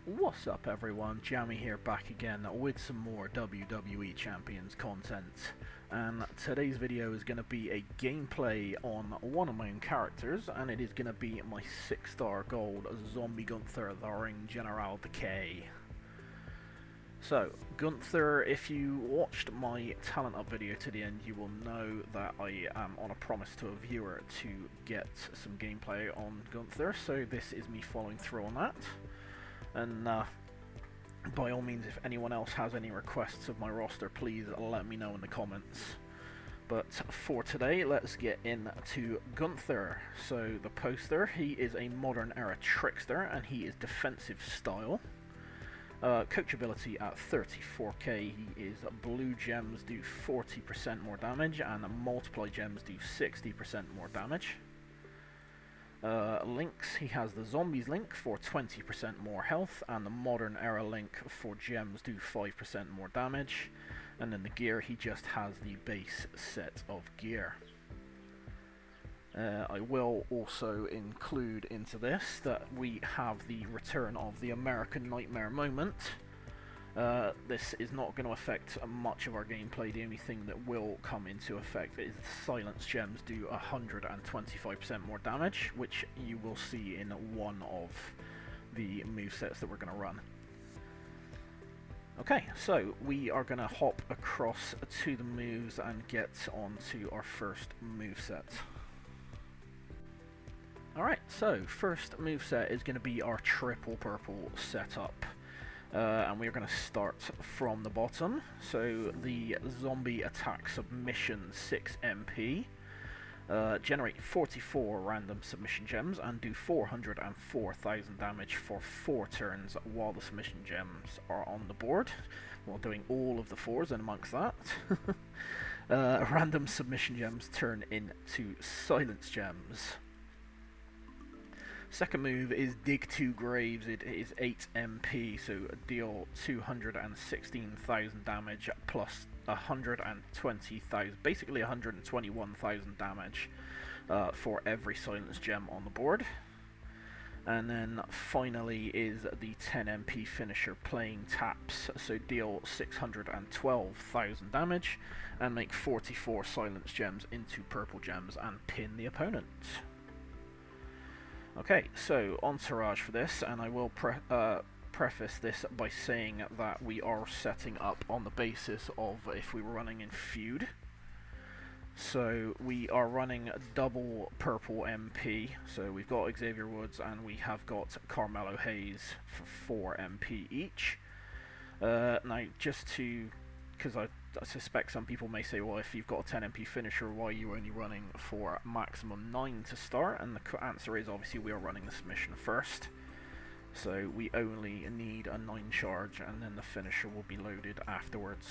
What's up everyone, Jammy here back again with some more WWE Champions content, and today's video is going to be a gameplay on one of my own characters, and it is going to be my 6-star gold Zombie Gunther, the Ring General Decay. So, Gunther, if you watched my talent up video to the end, you will know that I am on a promise to a viewer to get some gameplay on Gunther, so this is me following through on that. And by all means, if anyone else has any requests of my roster, please let me know in the comments. But for today, let's get into Gunther. So the poster, he is a modern era trickster and he is defensive style. Coachability at 34k, he is blue gems do 40% more damage and multiply gems do 60% more damage. Links, he has the Zombies link for 20% more health, and the Modern Era link for gems do 5% more damage, and then the gear, he just has the base set of gear. I will also include into this that we have the return of the American Nightmare moment. This is not going to affect much of our gameplay. The only thing that will come into effect is the silence gems do 125% more damage, which you will see in one of the movesets that we're going to run. Okay, so we are going to hop across to the moves and get on to our first moveset. Alright, so first moveset is going to be our triple purple setup. And we're going to start from the bottom. So the zombie attack submission 6 MP, generate 44 random submission gems and do 404,000 damage for 4 turns while the submission gems are on the board, while doing all of the 4s and amongst that. Random submission gems turn into silence gems. Second move is Dig 2 Graves. It is 8 MP, so deal 216,000 damage plus 120,000, basically 121,000 damage for every silence gem on the board. And then finally is the 10 MP finisher Playing Taps, so deal 612,000 damage and make 44 silence gems into purple gems and pin the opponent. Okay, so entourage for this, and I will preface this by saying that we are setting up on the basis of if we were running in feud. So we are running double purple MP, so we've got Xavier Woods and we have got Carmelo Hayes for 4 MP each. Now, just to, because I suspect some people may say, well, if you've got a 10 MP finisher, why are you only running for maximum 9 to start? And the answer is obviously we are running the submission first. So we only need a 9 charge and then the finisher will be loaded afterwards.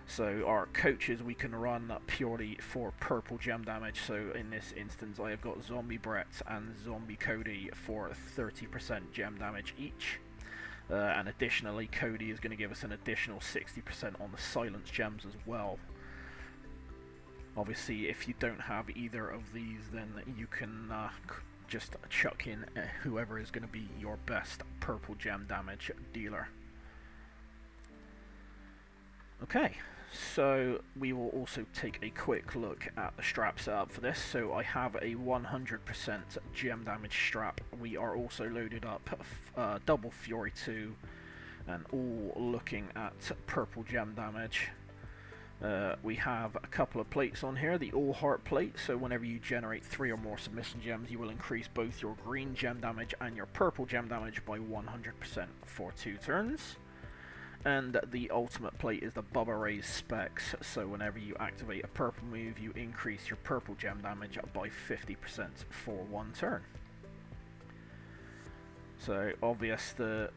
So our coaches we can run purely for purple gem damage. So in this instance I have got Zombie Brett and Zombie Cody for 30% gem damage each. And additionally, Cody is going to give us an additional 60% on the silence gems as well. Obviously, if you don't have either of these, then you can just chuck in whoever is going to be your best purple gem damage dealer. Okay, so we will also take a quick look at the strap setup for this. So I have a 100% gem damage strap. We are also loaded up double Fury 2 and all looking at purple gem damage. We have a couple of plates on here, the all heart plate, so whenever you generate 3 or more submission gems you will increase both your green gem damage and your purple gem damage by 100% for 2 turns. And the ultimate plate is the Bubba Ray's Specs, so whenever you activate a purple move you increase your purple gem damage by 50% for 1 turn. So obvious the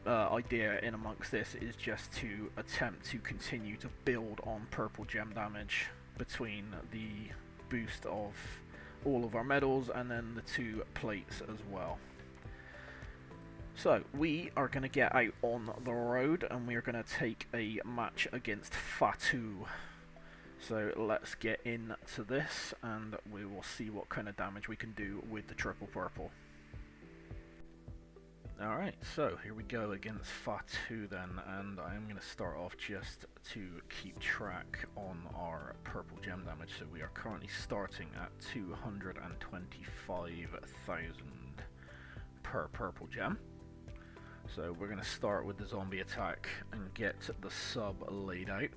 idea in amongst this is just to attempt to continue to build on purple gem damage between the boost of all of our medals and then the 2 plates as well. So we are going to get out on the road and we are going to take a match against Fatu. So let's get into this and we will see what kind of damage we can do with the triple purple. Alright, so here we go against Fatu then, and I am going to start off just to keep track on our purple gem damage. So we are currently starting at 225,000 per purple gem. So we're going to start with the zombie attack and get the sub laid out.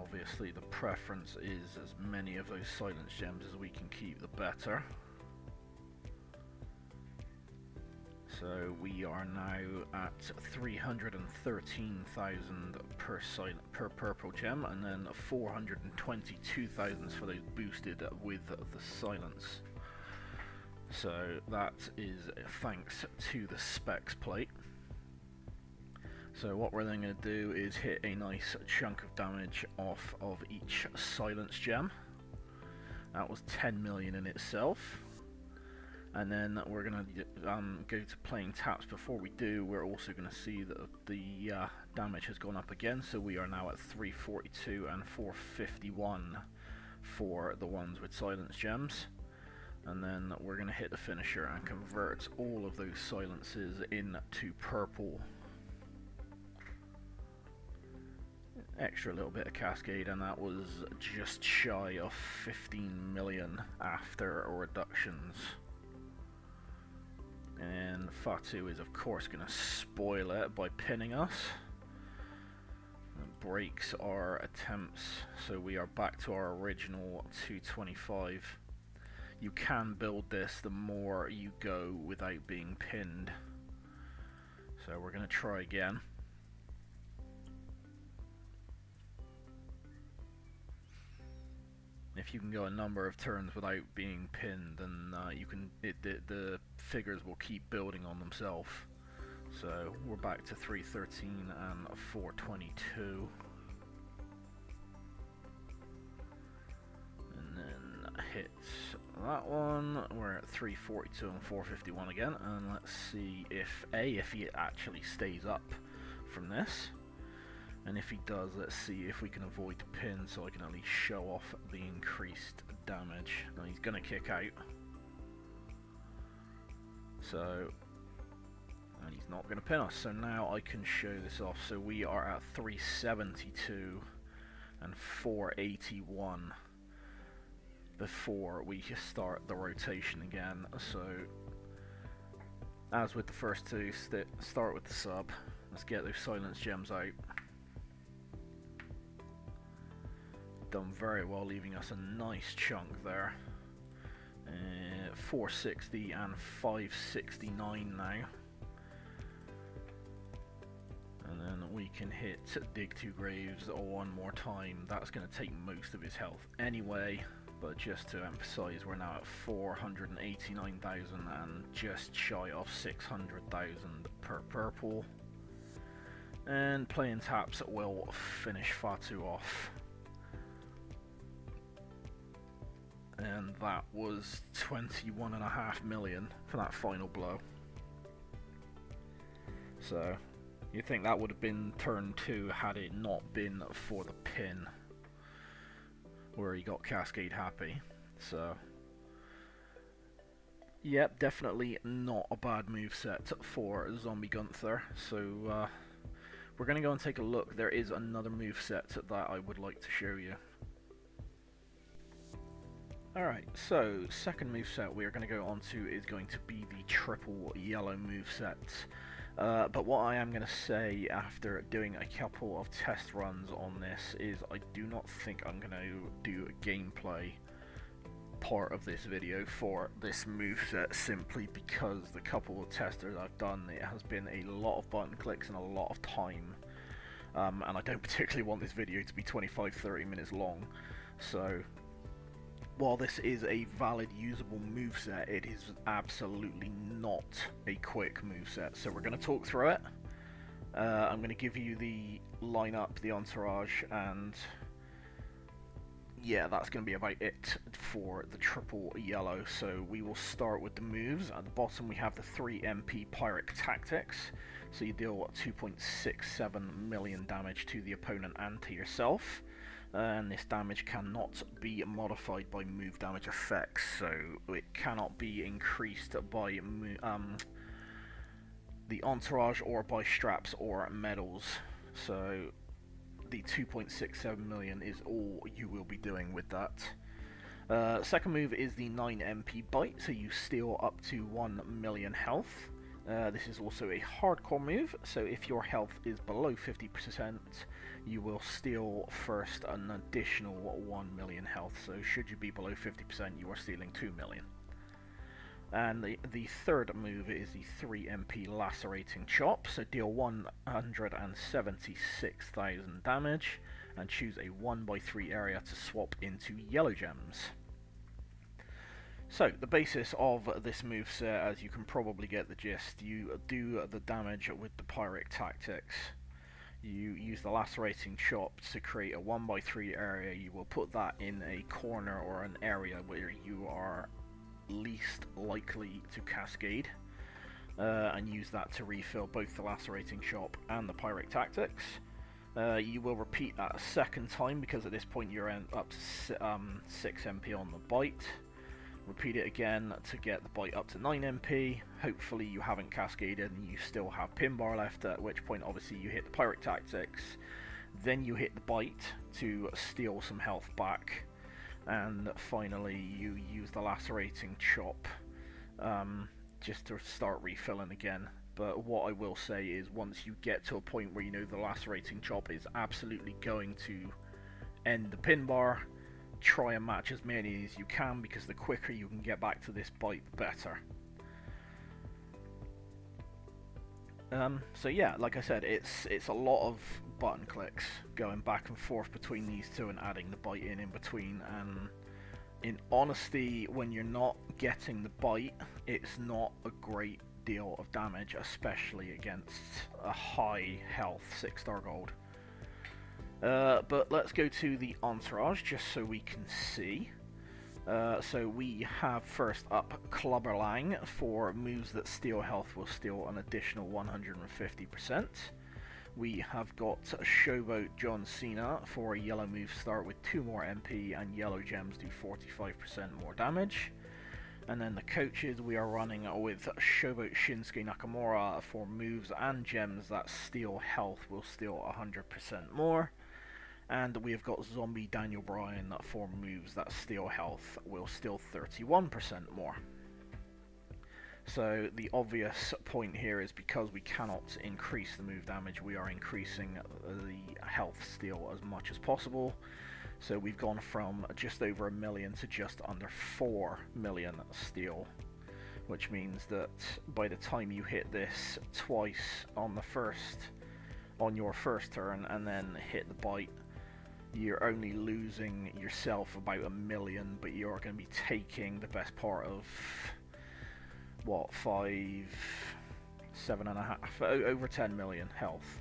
Obviously the preference is as many of those silence gems as we can keep, the better. So we are now at 313,000 per purple gem, and then 422,000 for those boosted with the silence. So that is thanks to the specs plate. So what we're then going to do is hit a nice chunk of damage off of each silence gem. That was 10 million in itself. And then we're going to go to playing taps. Before we do, we're also going to see that the damage has gone up again. So we are now at 342 and 451 for the ones with silence gems. And then we're going to hit the finisher and convert all of those silences into purple. Extra little bit of cascade, and that was just shy of 15 million after reductions. And Fatu is of course going to spoil it by pinning us. It breaks our attempts, so we are back to our original 225. You can build this the more you go without being pinned. So we're going to try again. If you can go a number of turns without being pinned, then the figures will keep building on themselves. So we're back to 313 and 422. And then hit that one. We're at 342 and 451 again. And let's see if he actually stays up from this. And if he does, let's see if we can avoid the pin so I can at least show off the increased damage. Now he's going to kick out. So, and he's not going to pin us. So now I can show this off. So we are at 372 and 481 before we start the rotation again. So, as with the first two, start with the sub. Let's get those silence gems out. Done very well, leaving us a nice chunk there. 460 and 569 now. And then we can hit dig two graves one more time. That's going to take most of his health anyway, but just to emphasize, we're now at 489,000 and just shy of 600,000 per purple. And playing taps will finish Fatu off. And that was 21.5 million for that final blow. So you'd think that would have been turn 2 had it not been for the pin where he got Cascade happy. So yep, definitely not a bad moveset for Zombie Gunther. So we're going to go and take a look. There is another moveset that I would like to show you. Alright, so second moveset we are going to go on to is going to be the triple yellow moveset. But what I am going to say after doing a couple of test runs on this is I do not think I'm going to do a gameplay part of this video for this moveset, simply because the couple of testers I've done, it has been a lot of button clicks and a lot of time. And I don't particularly want this video to be 25-30 minutes long. So while this is a valid, usable moveset, it is absolutely not a quick moveset. So we're going to talk through it. I'm going to give you the lineup, the entourage, and yeah, that's going to be about it for the triple yellow. So we will start with the moves. At the bottom we have the 3 MP Pyrrhic Tactics. So you deal 2.67 million damage to the opponent and to yourself. and this damage cannot be modified by move damage effects, so it cannot be increased by the entourage or by straps or medals. So the 2.67 million is all you will be doing with that. Second move is the 9 MP bite, so you steal up to 1 million health. This is also a hardcore move, so if your health is below 50%, you will steal first an additional 1 million health. So should you be below 50%, you are stealing 2 million. And the third move is the 3 MP lacerating chop, so deal 176,000 damage and choose a 1/3 area to swap into yellow gems. So, the basis of this moveset, as you can probably get the gist, you do the damage with the Pyrrhic tactics. You use the lacerating chop to create a 1/3 area. You will put that in a corner or an area where you are least likely to cascade, and use that to refill both the lacerating chop and the Pyrrhic tactics. You will repeat that a second time, because at this point you're up to 6 MP on the bite. Repeat it again to get the bite up to 9 MP. Hopefully you haven't cascaded and you still have pin bar left, at which point obviously you hit the Pyrrhic tactics, then you hit the bite to steal some health back, and finally you use the lacerating chop just to start refilling again. But what I will say is, once you get to a point where you know the lacerating chop is absolutely going to end the pin bar, try and match as many as you can, because the quicker you can get back to this bite, the better. So yeah, like I said, it's a lot of button clicks going back and forth between these two and adding the bite in between, and in honesty, when you're not getting the bite, it's not a great deal of damage, especially against a high health 6-star gold. But let's go to the entourage just so we can see. So we have first up Clubberlang. For moves that steal health will steal an additional 150%. We have got Showboat John Cena. For a yellow move, start with 2 more MP and yellow gems do 45% more damage. And then the coaches, we are running with Showboat Shinsuke Nakamura. For moves and gems that steal health will steal 100% more. And we have got Zombie Daniel Bryan. For moves that steal health will steal 31% more. So the obvious point here is, because we cannot increase the move damage, we are increasing the health steal as much as possible. So we've gone from just over 1 million to just under 4 million steal, which means that by the time you hit this twice on your first turn and then hit the bite, you're only losing yourself about 1 million, but you're going to be taking the best part of what, 7.5, over 10 million health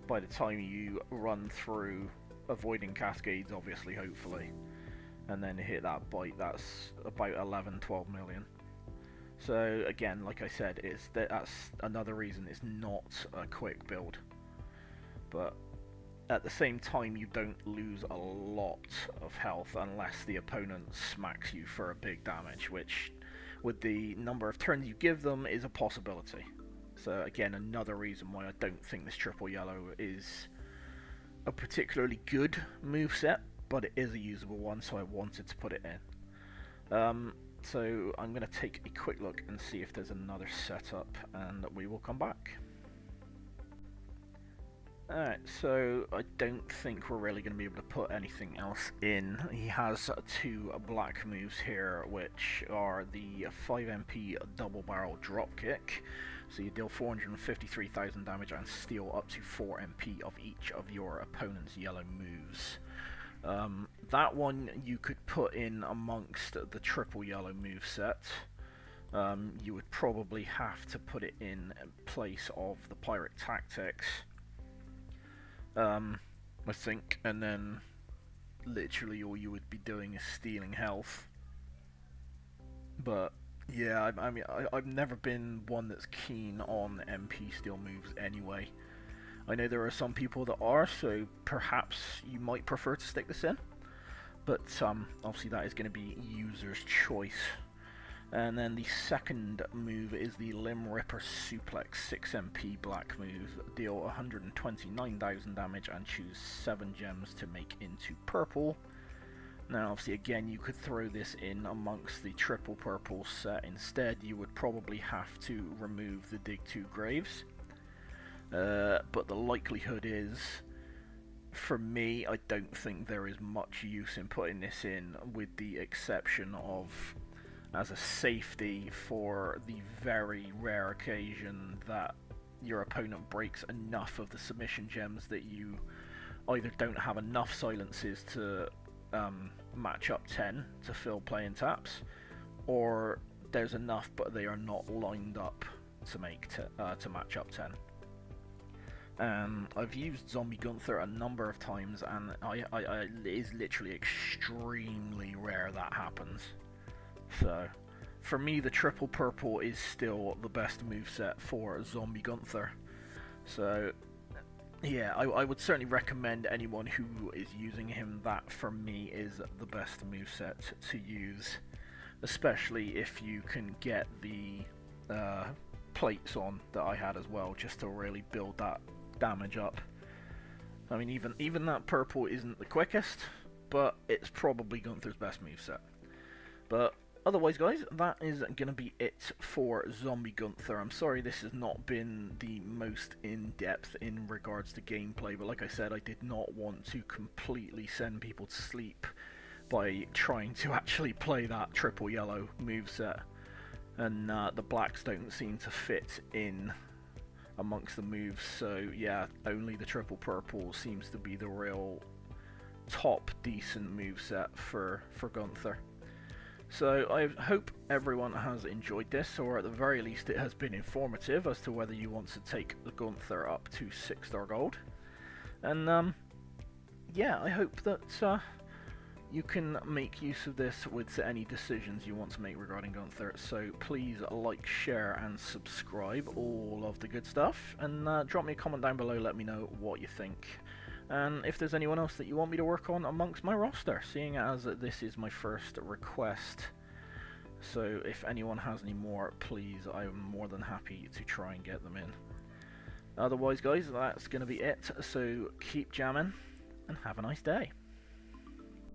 by the time you run through, avoiding cascades obviously, hopefully, and then hit that bite. That's about 11-12 million. So again, like I said, that's another reason it's not a quick build, but at the same time you don't lose a lot of health unless the opponent smacks you for a big damage, which with the number of turns you give them is a possibility. So again, another reason why I don't think this triple yellow is a particularly good moveset, but it is a usable one, so I wanted to put it in. So I'm going to take a quick look and see if there's another setup, and we will come back. Alright, so I don't think we're really going to be able to put anything else in. He has 2 black moves here, which are the 5 MP double barrel dropkick. So you deal 453,000 damage and steal up to 4 MP of each of your opponent's yellow moves. That one you could put in amongst the triple yellow moveset. You would probably have to put it in place of the Pyrrhic tactics, I think, and then literally all you would be doing is stealing health. But yeah, I've never been one that's keen on MP steal moves anyway. I know there are some people that are, so perhaps you might prefer to stick this in, but obviously that is going to be user's choice. And then the second move is the Limb Ripper Suplex, 6 MP black move. Deal 129,000 damage and choose 7 gems to make into purple. Now obviously again you could throw this in amongst the triple purple set. Instead you would probably have to remove the Dig 2 Graves. But the likelihood is, for me, I don't think there is much use in putting this in, with the exception of as a safety for the very rare occasion that your opponent breaks enough of the submission gems that you either don't have enough silences to match up 10 to fill playing taps, or there's enough but they are not lined up to make to match up 10. I've used Zombie Gunther a number of times, and it is literally extremely rare that happens. So, for me, the triple purple is still the best moveset for Zombie Gunther. So, yeah, I would certainly recommend anyone who is using him, that for me is the best moveset to use. Especially if you can get the plates on that I had as well, just to really build that damage up. I mean, even that purple isn't the quickest, but it's probably Gunther's best moveset. But otherwise, guys, that is going to be it for Zombie Gunther. I'm sorry this has not been the most in-depth in regards to gameplay, but like I said, I did not want to completely send people to sleep by trying to actually play that triple yellow moveset. And the blacks don't seem to fit in amongst the moves, so yeah, only the triple purple seems to be the real top decent moveset for Gunther. So I hope everyone has enjoyed this, or at the very least it has been informative as to whether you want to take the Gunther up to 6-star gold. And yeah, I hope that you can make use of this with any decisions you want to make regarding Gunther. So please like, share and subscribe, all of the good stuff, and drop me a comment down below, let me know what you think. And if there's anyone else that you want me to work on amongst my roster, seeing as this is my first request. So if anyone has any more, please, I'm more than happy to try and get them in. Otherwise, guys, that's going to be it. So keep jamming and have a nice day.